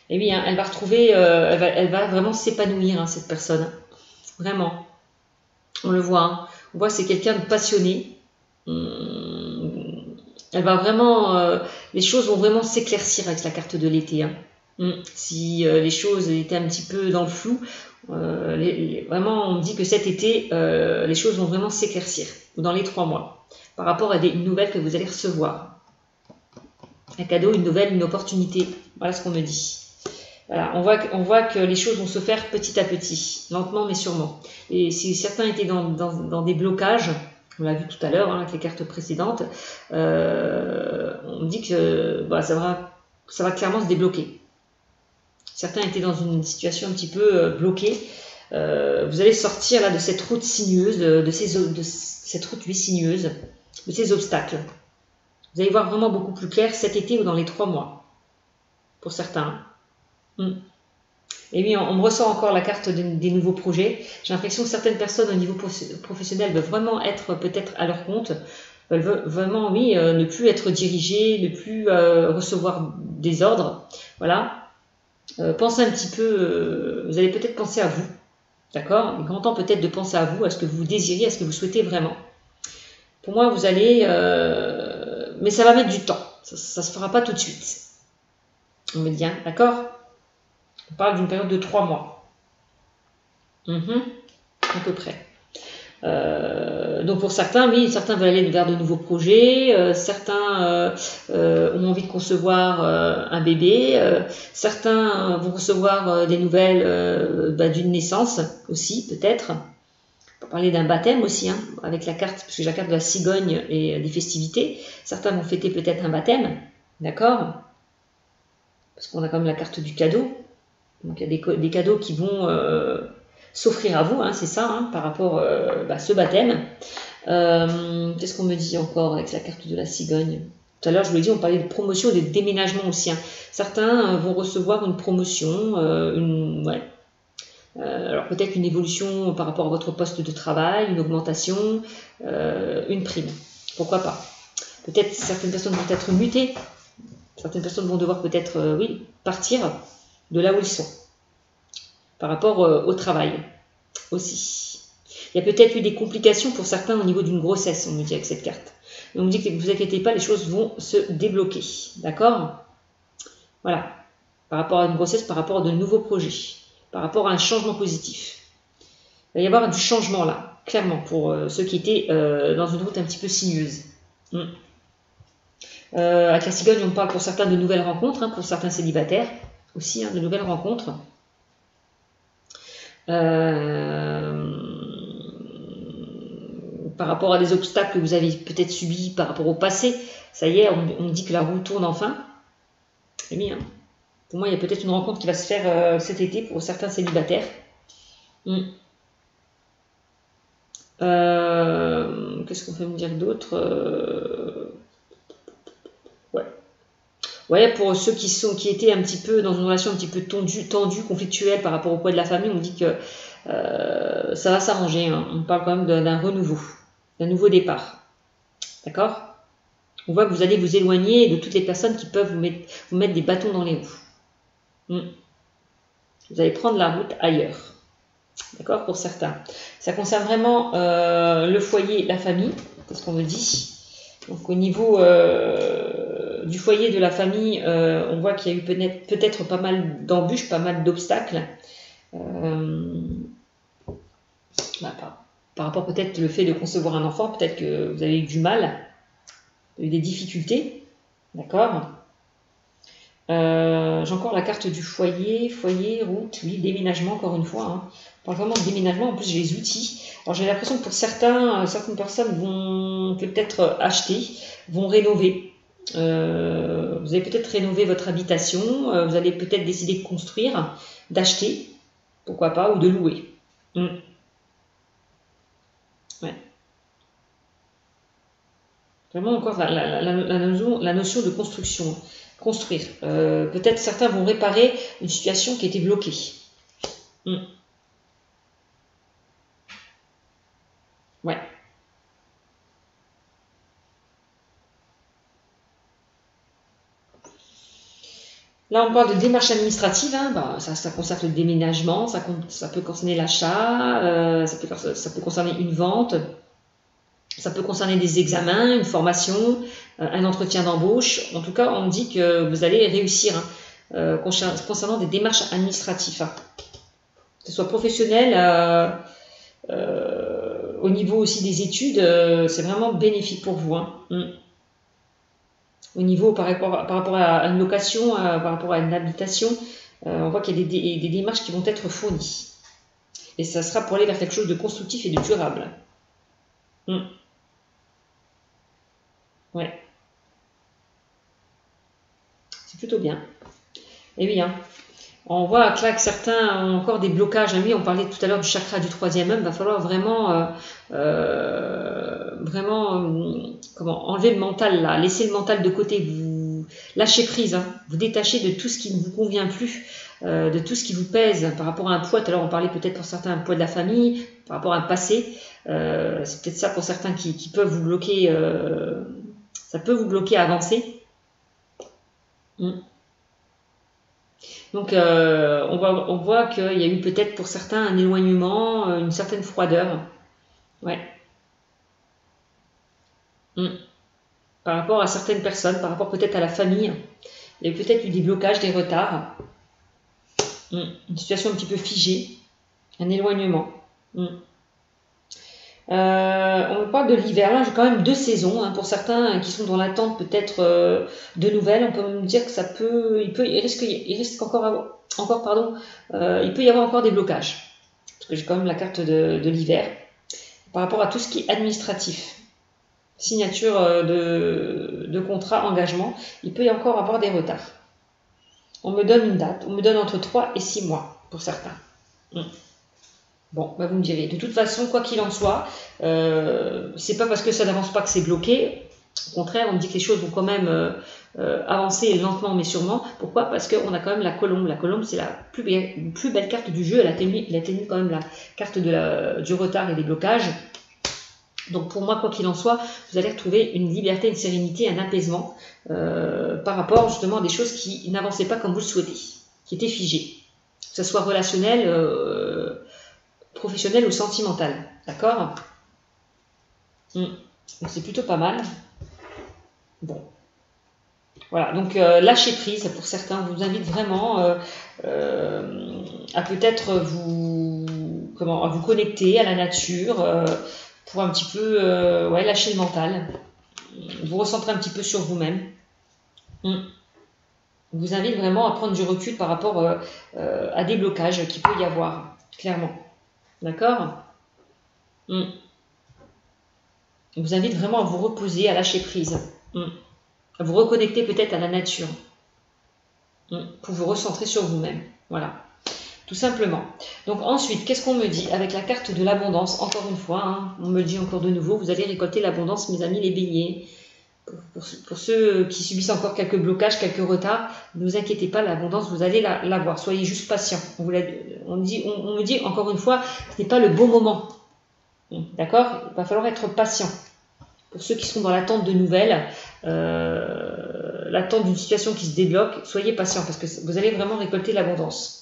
Et oui, hein, elle va retrouver, elle va vraiment s'épanouir, hein, cette personne. Vraiment. On le voit. Hein. On voit que c'est quelqu'un de passionné. Elle va vraiment, les choses vont vraiment s'éclaircir avec la carte de l'été. Hein. Si les choses étaient un petit peu dans le flou, vraiment on dit que cet été, les choses vont vraiment s'éclaircir dans les 3 mois par rapport à une nouvelle que vous allez recevoir. Un cadeau, une nouvelle, une opportunité. Voilà ce qu'on me dit. Voilà, on voit que les choses vont se faire petit à petit, lentement mais sûrement. Et si certains étaient dans des blocages, on l'a vu tout à l'heure, hein, avec les cartes précédentes, on me dit que ça va clairement se débloquer. Certains étaient dans une situation un petit peu bloquée. Vous allez sortir là de cette route sinueuse, de cette route sinueuse, de ces obstacles. Vous allez voir vraiment beaucoup plus clair cet été ou dans les 3 mois, pour certains. Et oui, on me ressort encore la carte des nouveaux projets. J'ai l'impression que certaines personnes au niveau professionnel veulent vraiment être peut-être à leur compte, veulent vraiment, oui, ne plus être dirigées, ne plus recevoir des ordres. Voilà. Pensez un petit peu, vous allez peut-être penser à vous. D'accord? Il est grand temps peut-être de penser à vous, à ce que vous désirez, à ce que vous souhaitez vraiment. Pour moi, vous allez... mais ça va mettre du temps. Ça ne se fera pas tout de suite. On me dit, hein, d'accord? On parle d'une période de 3 mois. À peu près. Donc pour certains, oui, certains veulent aller vers de nouveaux projets, certains ont envie de concevoir un bébé, certains vont recevoir des nouvelles d'une naissance aussi, peut-être. On peut parler d'un baptême aussi, hein, avec la carte, parce que j'ai la carte de la cigogne et des festivités. Certains vont fêter peut-être un baptême, d'accord? Parce qu'on a quand même la carte du cadeau. Donc il y a des cadeaux qui vont s'offrir à vous, hein, c'est ça, hein, par rapport à ce baptême. Qu'est-ce qu'on me dit encore avec la carte de la cigogne? Tout à l'heure, je vous l'ai dit, on parlait de promotion et de déménagement aussi. Hein. Certains vont recevoir une promotion, alors peut-être une évolution par rapport à votre poste de travail, une augmentation, une prime. Pourquoi pas? Peut-être certaines personnes vont être mutées. Certaines personnes vont devoir peut-être, partir de là où ils sont. Par rapport au travail aussi. Il y a peut-être eu des complications pour certains au niveau d'une grossesse, on me dit avec cette carte. Mais on me dit que ne vous inquiétez pas, les choses vont se débloquer. D'accord? Voilà. Par rapport à une grossesse, par rapport à de nouveaux projets, par rapport à un changement positif. Il va y avoir du changement là, clairement, pour ceux qui étaient dans une route un petit peu sinueuse. Avec la cigogne, on parle pour certains de nouvelles rencontres, hein, pour certains célibataires aussi, hein, de nouvelles rencontres. Par rapport à des obstacles que vous avez peut-être subis par rapport au passé, ça y est, on dit que la roue tourne enfin. C'est bien. Hein. Pour moi, il y a peut-être une rencontre qui va se faire cet été pour certains célibataires. Qu'est-ce qu'on peut me dire d'autre? Ouais, pour ceux qui étaient un petit peu dans une relation un petit peu tendue, conflictuelle par rapport au poids de la famille, on dit que ça va s'arranger. Hein. On parle quand même d'un renouveau, d'un nouveau départ. D'accord? On voit que vous allez vous éloigner de toutes les personnes qui peuvent vous mettre des bâtons dans les roues. Vous allez prendre la route ailleurs. D'accord? Pour certains. Ça concerne vraiment le foyer, la famille, c'est ce qu'on me dit. Donc au niveau du foyer de la famille, on voit qu'il y a eu peut-être pas mal d'embûches, pas mal d'obstacles. Par rapport peut-être le fait de concevoir un enfant, peut-être que vous avez eu du mal, eu des difficultés. D'accord? J'ai encore la carte du foyer, route, oui, déménagement encore une fois. Hein. On parle vraiment de déménagement, en plus j'ai les outils. Alors j'ai l'impression que pour certaines personnes vont peut-être acheter, vont rénover. Vous allez peut-être rénover votre habitation, vous allez peut-être décider de construire, d'acheter, pourquoi pas, ou de louer. Ouais. Vraiment encore la notion de construction. Construire. Peut-être certains vont réparer une situation qui était bloquée. Ouais. Là, on parle de démarche administrative. Hein. Ça concerne le déménagement, ça peut concerner l'achat, ça peut concerner une vente, ça peut concerner des examens, une formation, un entretien d'embauche. En tout cas, on dit que vous allez réussir concernant des démarches administratives. Hein. Que ce soit professionnel, au niveau aussi des études, c'est vraiment bénéfique pour vous. Hein. Au niveau par rapport à une location, par rapport à une habitation, on voit qu'il y a des démarches qui vont être fournies. Et ça sera pour aller vers quelque chose de constructif et de durable. Ouais. C'est plutôt bien. Et oui, hein. On voit que là que certains ont encore des blocages. Oui, on parlait tout à l'heure du chakra du troisième œil. Il va falloir vraiment, enlever le mental là, laisser le mental de côté, vous lâcher prise, hein, vous détacher de tout ce qui ne vous convient plus, de tout ce qui vous pèse par rapport à un poids. Tout à l'heure, on parlait peut-être pour certains un poids de la famille, par rapport à un passé. C'est peut-être ça pour certains qui peuvent vous bloquer. Ça peut vous bloquer à avancer. Donc, on voit qu'il y a eu peut-être pour certains un éloignement, une certaine froideur. Ouais. Par rapport à certaines personnes, par rapport peut-être à la famille. Il y a peut-être eu des blocages, des retards. Une situation un petit peu figée. Un éloignement. On me parle de l'hiver. Là, j'ai quand même 2 saisons. Pour certains qui sont dans l'attente peut-être de nouvelles, on peut me dire que ça peut, il risque encore pardon, il peut y avoir encore des blocages. Parce que j'ai quand même la carte de l'hiver. Par rapport à tout ce qui est administratif, signature de contrat, engagement, il peut y encore avoir des retards. On me donne une date, on me donne entre 3 et 6 mois pour certains. Bon, vous me direz, de toute façon, quoi qu'il en soit, c'est pas parce que ça n'avance pas que c'est bloqué. Au contraire, on me dit que les choses vont quand même avancer lentement mais sûrement. Pourquoi? Parce qu'on a quand même la colombe. La colombe, c'est la plus belle carte du jeu. Elle a tenu quand même la carte du retard et des blocages. Donc pour moi, quoi qu'il en soit, vous allez retrouver une liberté, une sérénité, un apaisement par rapport justement à des choses qui n'avançaient pas comme vous le souhaitez, qui étaient figées. Que ce soit relationnel, professionnel ou sentimental. D'accord? C'est plutôt pas mal. Bon. Voilà, donc lâcher prise pour certains, vous invite vraiment à peut-être à vous connecter à la nature pour un petit peu lâcher le mental, vous recentrer un petit peu sur vous-même. Vous invite vraiment à prendre du recul par rapport à des blocages qu'il peut y avoir, clairement. D'accord? Vous invite vraiment à vous reposer, à lâcher prise. À vous reconnecter peut-être à la nature. Pour vous recentrer sur vous-même. Voilà. Tout simplement. Donc ensuite, qu'est-ce qu'on me dit? Avec la carte de l'abondance, encore une fois, on me dit encore de nouveau, vous allez récolter l'abondance, mes amis les béliers. Pour ceux qui subissent encore quelques blocages, quelques retards, ne vous inquiétez pas, l'abondance, vous allez l'avoir. Soyez juste patient. On me dit encore une fois, ce n'est pas le bon moment. D'accord? Il va falloir être patient. Pour ceux qui sont dans l'attente de nouvelles, l'attente d'une situation qui se débloque, soyez patient parce que vous allez vraiment récolter l'abondance.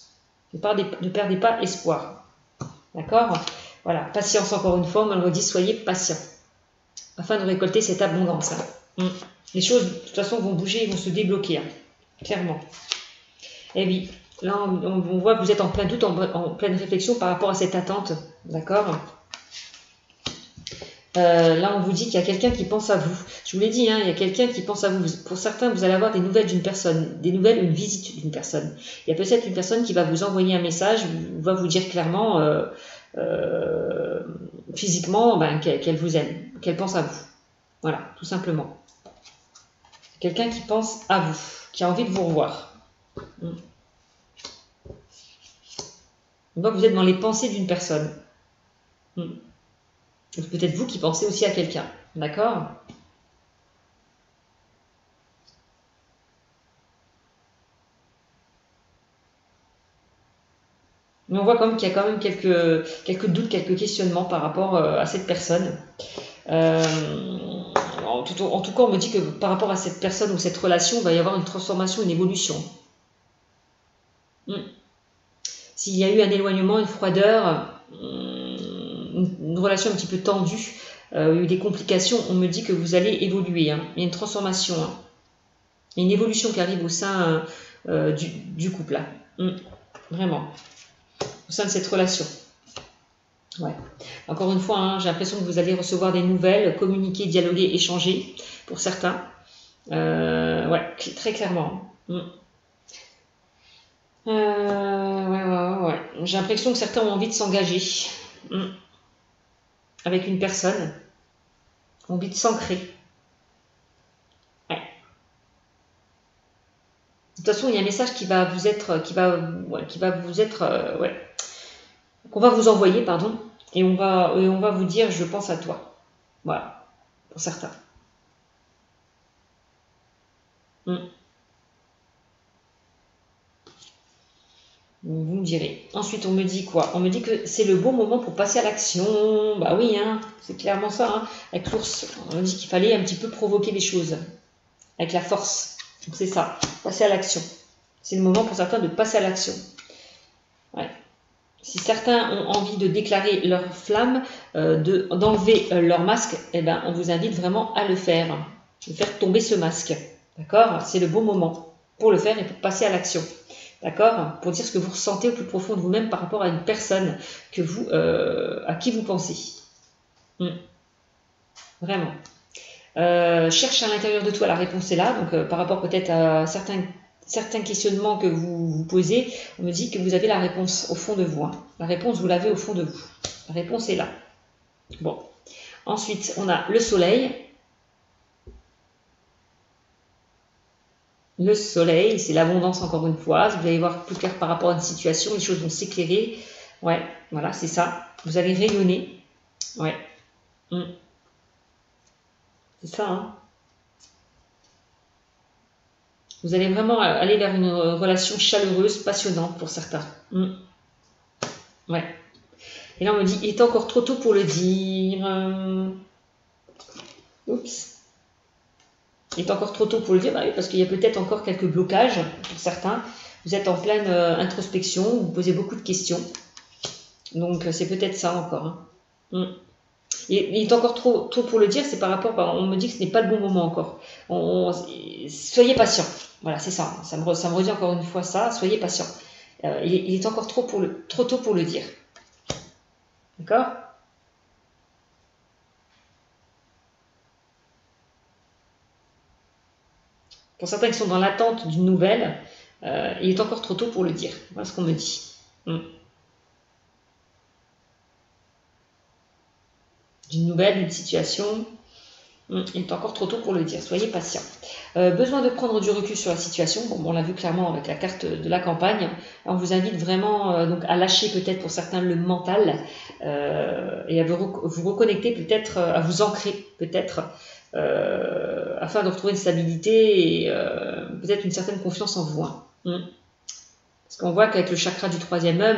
Ne perdez pas espoir. D'accord? Voilà, patience encore une fois, on me le redit, soyez patient afin de récolter cette abondance. Les choses, de toute façon, vont bouger, vont se débloquer, clairement. Et oui, là, on voit que vous êtes en plein doute, en pleine réflexion par rapport à cette attente. D'accord? Là, on vous dit qu'il y a quelqu'un qui pense à vous. Je vous l'ai dit, il y a quelqu'un qui pense à vous. Pour certains, vous allez avoir des nouvelles d'une personne, une visite d'une personne. Il y a peut-être une personne qui va vous envoyer un message, va vous dire clairement, physiquement, qu'elle vous aime, qu'elle pense à vous. Voilà, tout simplement. Quelqu'un qui pense à vous, qui a envie de vous revoir. On voit que vous êtes dans les pensées d'une personne. Peut-être vous qui pensez aussi à quelqu'un. D'accord? Mais on voit quand même qu'il y a quand même quelques doutes, quelques questionnements par rapport à cette personne. En tout cas, on me dit que par rapport à cette personne ou cette relation, il va y avoir une transformation, une évolution. S'il y a eu un éloignement, une froideur, une relation un petit peu tendue, il y a eu des complications, on me dit que vous allez évoluer. Il y a une transformation. Il y a une évolution qui arrive au sein du couple. Là. Vraiment. Au sein de cette relation. Ouais. Encore une fois, j'ai l'impression que vous allez recevoir des nouvelles, communiquer, dialoguer, échanger, pour certains. Ouais, très clairement. Ouais. J'ai l'impression que certains ont envie de s'engager avec une personne, ont envie de s'ancrer. Ouais. De toute façon, il y a un message qui va vous être, qu'on va vous envoyer, pardon, et on va vous dire, je pense à toi. Voilà, pour certains. Vous me direz. Ensuite, on me dit quoi? On me dit que c'est le bon moment pour passer à l'action. Bah oui, c'est clairement ça. Avec l'ours, on me dit qu'il fallait un petit peu provoquer les choses. Avec la force. Donc c'est ça, passer à l'action. C'est le moment pour certains de passer à l'action. Ouais. Si certains ont envie de déclarer leur flamme, d'enlever leur masque, eh ben, on vous invite vraiment à le faire. De faire tomber ce masque. D'accord? C'est le bon moment pour le faire et pour passer à l'action. D'accord? Pour dire ce que vous ressentez au plus profond de vous-même par rapport à une personne à qui vous pensez. Vraiment. Cherche à l'intérieur de toi, la réponse est là. Donc, par rapport peut-être à certains questionnements que vous vous posez, on me dit que vous avez la réponse au fond de vous. Hein. La réponse, vous l'avez au fond de vous. La réponse est là. Bon. Ensuite, on a le soleil. Le soleil, c'est l'abondance encore une fois. Vous allez voir plus clair par rapport à une situation. Les choses vont s'éclairer. Ouais, voilà, c'est ça. Vous allez rayonner. Ouais. C'est ça, hein. Vous allez vraiment aller vers une relation chaleureuse, passionnante pour certains. Ouais. Et là, on me dit, il est encore trop tôt pour le dire. Oups. Il est encore trop tôt pour le dire, bah oui, parce qu'il y a peut-être encore quelques blocages pour certains. Vous êtes en pleine introspection, vous posez beaucoup de questions. Donc, c'est peut-être ça encore. Hein. Il est encore trop tôt pour le dire, c'est par rapport, on me dit que ce n'est pas le bon moment encore. Soyez patient. Voilà, c'est ça. Ça me redit encore une fois ça. Soyez patient. Il est encore trop tôt pour le dire. D'accord? Pour certains qui sont dans l'attente d'une nouvelle, il est encore trop tôt pour le dire. Voilà ce qu'on me dit. D'une nouvelle, d'une situation. Il est encore trop tôt pour le dire. Soyez patient. Besoin de prendre du recul sur la situation. Bon, on l'a vu clairement avec la carte de la campagne. On vous invite vraiment donc à lâcher peut-être pour certains le mental et à vous reconnecter peut-être, à vous ancrer peut-être afin de retrouver une stabilité et peut-être une certaine confiance en vous. Hein. Parce qu'on voit qu'avec le chakra du troisième œil,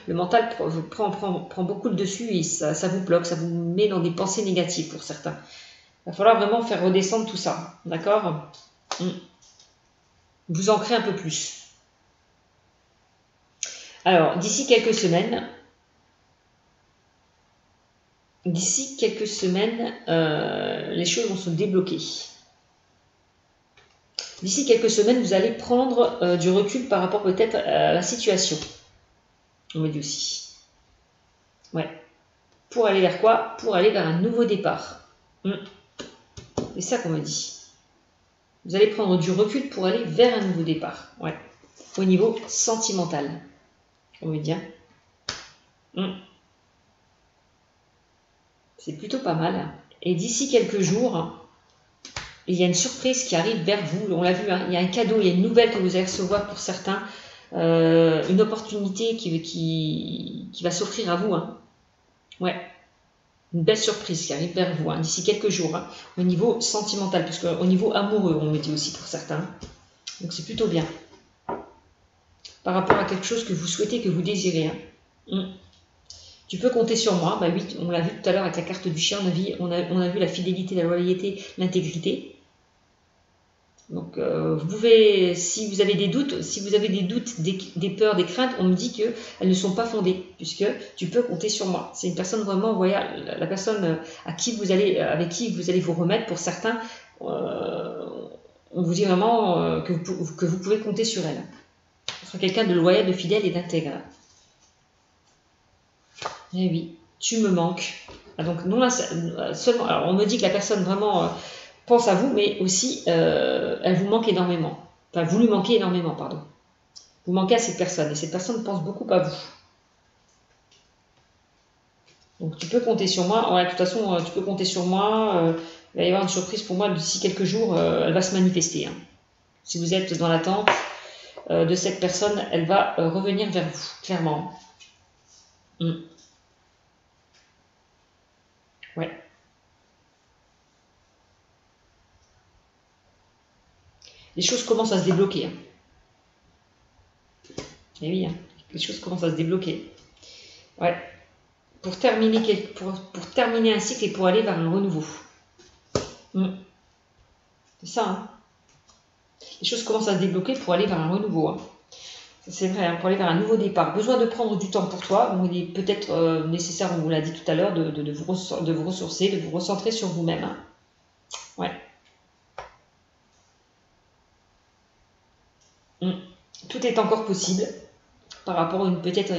le mental prend beaucoup le dessus et ça vous bloque, ça vous met dans des pensées négatives pour certains. Il va falloir vraiment faire redescendre tout ça, d'accord? Vous ancrer un peu plus. Alors, d'ici quelques semaines, les choses vont se débloquer. D'ici quelques semaines, vous allez prendre du recul par rapport peut-être à la situation. On me dit aussi. Ouais. Pour aller vers quoi? Pour aller vers un nouveau départ. C'est ça qu'on me dit. Vous allez prendre du recul pour aller vers un nouveau départ. Ouais. Au niveau sentimental. On me dit. C'est plutôt pas mal. Et d'ici quelques jours, il y a une surprise qui arrive vers vous. On l'a vu, hein, il y a un cadeau, il y a une nouvelle que vous allez recevoir pour certains. Une opportunité qui va s'offrir à vous. Hein. Ouais. Une belle surprise qui arrive vers vous hein, d'ici quelques jours. Hein, au niveau sentimental, puisque au niveau amoureux, on me dit aussi pour certains. Donc c'est plutôt bien. Par rapport à quelque chose que vous souhaitez, que vous désirez. Hein. Tu peux compter sur moi. Bah oui, on l'a vu tout à l'heure avec la carte du chien. On a vu la fidélité, la loyauté, l'intégrité. Donc, vous pouvez, si vous avez des doutes, des peurs, des craintes, on me dit qu'elles ne sont pas fondées, puisque tu peux compter sur moi. C'est une personne vraiment, voilà, la personne avec qui vous allez vous remettre. Pour certains, on vous dit vraiment que vous pouvez compter sur elle. Ce sera quelqu'un de loyal, de fidèle et d'intègre. Eh oui, tu me manques. Ah, donc, non, là, seulement, alors on me dit que la personne vraiment pense à vous, mais aussi elle vous manque énormément. Enfin, vous lui manquez énormément, pardon. Vous manquez à cette personne, et cette personne pense beaucoup à vous. Donc tu peux compter sur moi. Ouais, de toute façon, tu peux compter sur moi. Il va y avoir une surprise pour moi d'ici quelques jours, elle va se manifester. Hein. Si vous êtes dans l'attente de cette personne, elle va revenir vers vous, clairement. Ouais. Les choses commencent à se débloquer. Hein. Et oui, hein, les choses commencent à se débloquer. Ouais. Pour terminer un cycle et pour aller vers un renouveau. C'est ça. Hein. Les choses commencent à se débloquer pour aller vers un renouveau. Hein. C'est vrai, hein, pour aller vers un nouveau départ. Besoin de prendre du temps pour toi. Bon, il est peut-être nécessaire, on vous l'a dit tout à l'heure, de vous ressourcer, de vous recentrer sur vous-même. Hein. Ouais. Tout est encore possible par rapport à peut-être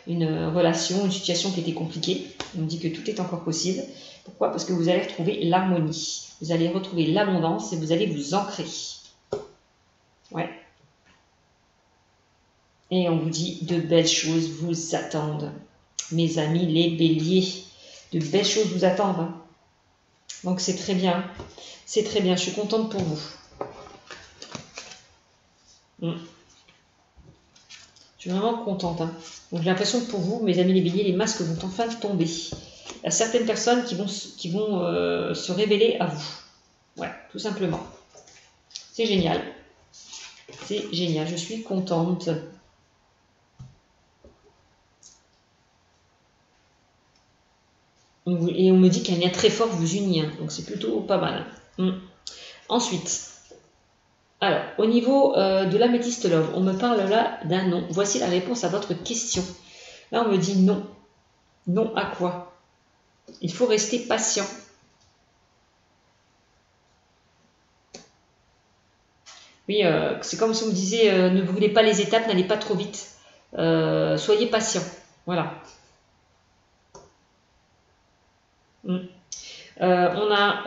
une relation, une situation qui était compliquée. On dit que tout est encore possible. Pourquoi? Parce que vous allez retrouver l'harmonie. Vous allez retrouver l'abondance et vous allez vous ancrer. Ouais. Et on vous dit de belles choses vous attendent. Mes amis, les béliers, de belles choses vous attendent. Hein. Donc c'est très bien. C'est très bien. Je suis contente pour vous. Je suis vraiment contente. Hein. Donc j'ai l'impression que pour vous, mes amis les béliers, les masques vont enfin tomber. Il y a certaines personnes qui vont se révéler à vous. Ouais, tout simplement. C'est génial. C'est génial. Je suis contente. Et on me dit qu'un lien très fort vous unit. Hein. Donc c'est plutôt pas mal. Ensuite. Alors, au niveau de l'améthyste love, on me parle là d'un non. Voici la réponse à votre question. Là, on me dit non. Non à quoi? Il faut rester patient. Oui, c'est comme si on me disait ne brûlez pas les étapes, n'allez pas trop vite. Soyez patient. Voilà. On a...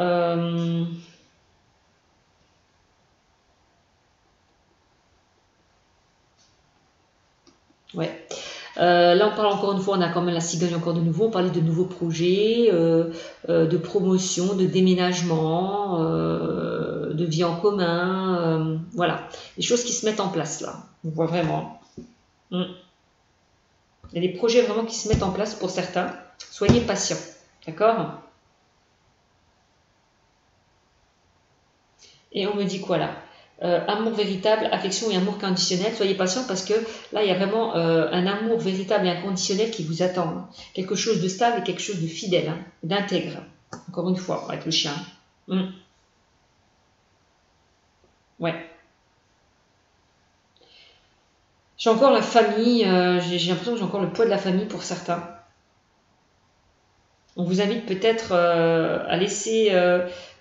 ouais. Là, on parle encore une fois, on a quand même la cigogne encore de nouveau. On parlait de nouveaux projets, de promotion, de déménagement, de vie en commun. Voilà. Les choses qui se mettent en place là. On voit vraiment. Il y a des projets vraiment qui se mettent en place pour certains. Soyez patients. D'accord? Et on me dit quoi là? Amour véritable, affection et amour conditionnel. Soyez patient parce que là, il y a vraiment un amour véritable et inconditionnel qui vous attend. Hein. Quelque chose de stable et quelque chose de fidèle, hein, d'intègre. Encore une fois, avec le chien. Ouais. J'ai encore la famille, j'ai l'impression que j'ai encore le poids de la famille pour certains. On vous invite peut-être à laisser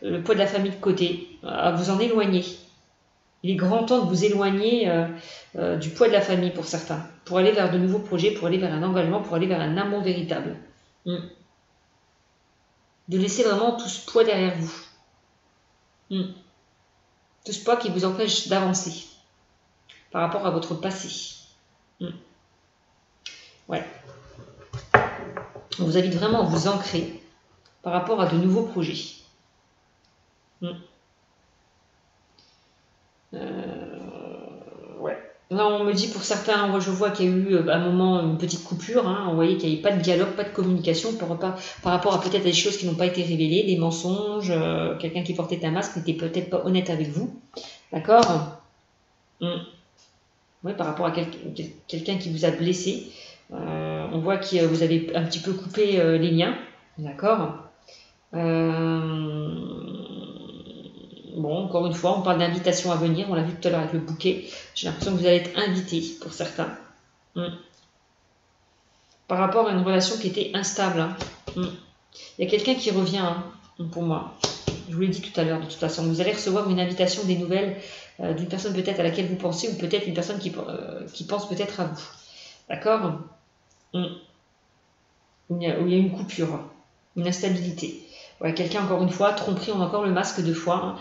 le poids de la famille de côté, à vous en éloigner. Il est grand temps de vous éloigner du poids de la famille pour certains, pour aller vers de nouveaux projets, pour aller vers un engagement, pour aller vers un amour véritable. De laisser vraiment tout ce poids derrière vous. Tout ce poids qui vous empêche d'avancer par rapport à votre passé. Ouais. On vous invite vraiment à vous ancrer par rapport à de nouveaux projets. Ouais. Là, on me dit pour certains, moi je vois qu'il y a eu à un moment une petite coupure. Hein, on voyait qu'il n'y avait pas de dialogue, pas de communication par rapport à peut-être des choses qui n'ont pas été révélées, des mensonges. Quelqu'un qui portait un masque n'était peut-être pas honnête avec vous. D'accord? Oui, par rapport à quelqu'un qui vous a blessé. On voit que vous avez un petit peu coupé les liens. D'accord? Bon, encore une fois, on parle d'invitation à venir. On l'a vu tout à l'heure avec le bouquet. J'ai l'impression que vous allez être invité pour certains. Par rapport à une relation qui était instable. Hein. Il y a quelqu'un qui revient hein, pour moi. Je vous l'ai dit tout à l'heure, de toute façon. Vous allez recevoir une invitation, des nouvelles d'une personne peut-être à laquelle vous pensez ou peut-être une personne qui pense peut-être à vous. D'accord? Où il y a une coupure, une instabilité. Ouais, quelqu'un, encore une fois, tromperie, on a encore le masque de foi. Hein.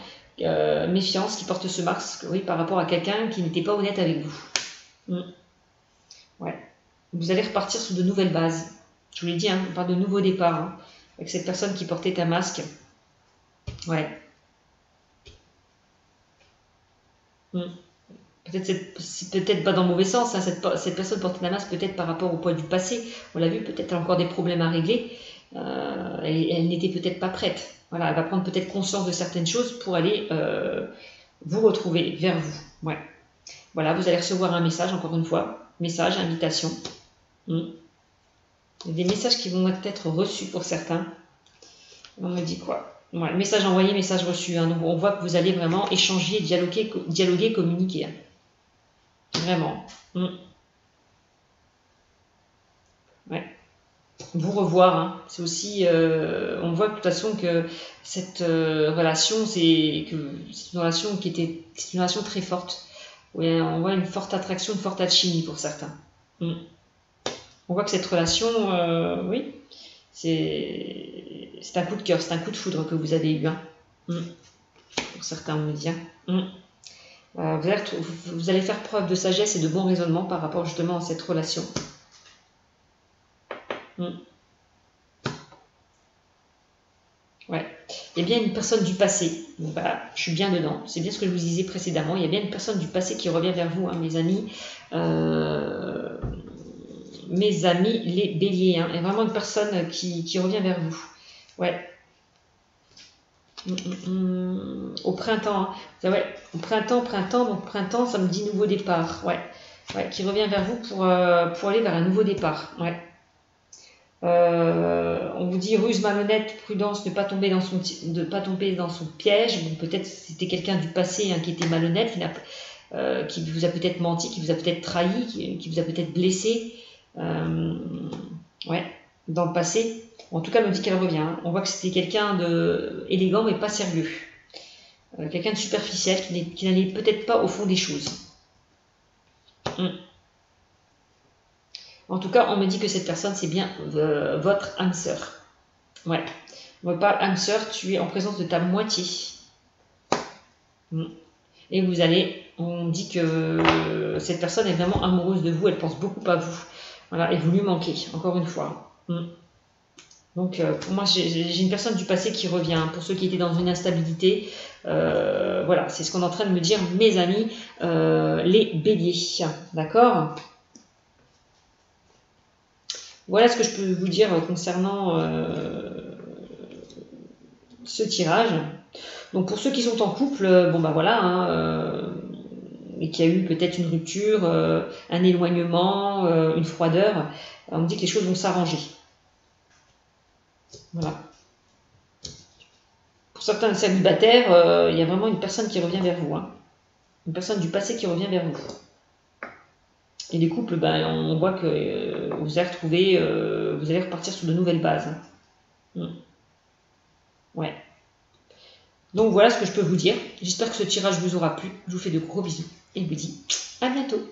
Méfiance qui porte ce masque, oui, par rapport à quelqu'un qui n'était pas honnête avec vous. Ouais. Vous allez repartir sur de nouvelles bases. Je vous l'ai dit, hein, on parle de nouveaux départs hein, avec cette personne qui portait un masque. Ouais. Peut-être pas dans le mauvais sens, hein, cette personne portait un masque peut-être par rapport au poids du passé. On l'a vu, peut-être elle a encore des problèmes à régler. Elle n'était peut-être pas prête. Voilà, elle va prendre peut-être conscience de certaines choses pour aller vous retrouver vers vous. Ouais. Voilà, vous allez recevoir un message, encore une fois. Message, invitation. Il y a des messages qui vont être reçus pour certains. On me dit quoi? Ouais, message envoyé, message reçu. Hein. Donc on voit que vous allez vraiment échanger, dialoguer, communiquer. Hein. Vraiment. Ouais. Vous revoir. Hein. C'est aussi, on voit de toute façon que cette relation, c'est une relation c'est une relation très forte. Ouais, on voit une forte attraction, une forte alchimie pour certains. On voit que cette relation, oui, c'est un coup de cœur, c'est un coup de foudre que vous avez eu. Hein. Pour certains, on me dit. Hein. Vous allez faire preuve de sagesse et de bon raisonnement par rapport justement à cette relation. Ouais. Il y a bien une personne du passé. Donc, bah, je suis bien dedans. C'est bien ce que je vous disais précédemment. Il y a bien une personne du passé qui revient vers vous, hein, mes amis. Mes amis, les béliers. Hein. Il y a vraiment une personne qui revient vers vous. Ouais. Au printemps. Hein. Ouais. Au printemps. Donc printemps, ça me dit nouveau départ. Ouais. Ouais. Qui revient vers vous pour aller vers un nouveau départ. Ouais. On vous dit ruse, malhonnête, prudence, ne pas tomber dans son piège. Bon, peut-être c'était quelqu'un du passé, hein, qui était malhonnête, qui vous a peut-être menti, qui vous a peut-être trahi, qui vous a peut-être blessé. Ouais, dans le passé. En tout cas, elle me dit qu'elle revient. Hein. On voit que c'était quelqu'un d'élégant mais pas sérieux. Quelqu'un de superficiel qui n'allait peut-être pas au fond des choses. En tout cas, on me dit que cette personne, c'est bien votre âme sœur. Ouais. On me parle âme sœur, tu es en présence de ta moitié. Et on dit que cette personne est vraiment amoureuse de vous, elle pense beaucoup à vous. Voilà, et vous lui manquez, encore une fois. Donc, pour moi, j'ai une personne du passé qui revient. Pour ceux qui étaient dans une instabilité, voilà, c'est ce qu'on est en train de me dire, mes amis, les béliers. D'accord ? Voilà ce que je peux vous dire concernant ce tirage. Donc pour ceux qui sont en couple, bon bah voilà, hein, et qui a eu peut-être une rupture, un éloignement, une froideur, on me dit que les choses vont s'arranger. Voilà. Pour certains célibataires, il y a vraiment une personne qui revient vers vous. Hein. Une personne du passé qui revient vers vous. Et les couples, ben, on voit que vous allez retrouver, vous allez repartir sur de nouvelles bases. Hein. Ouais. Donc voilà ce que je peux vous dire. J'espère que ce tirage vous aura plu. Je vous fais de gros bisous et je vous dis à bientôt.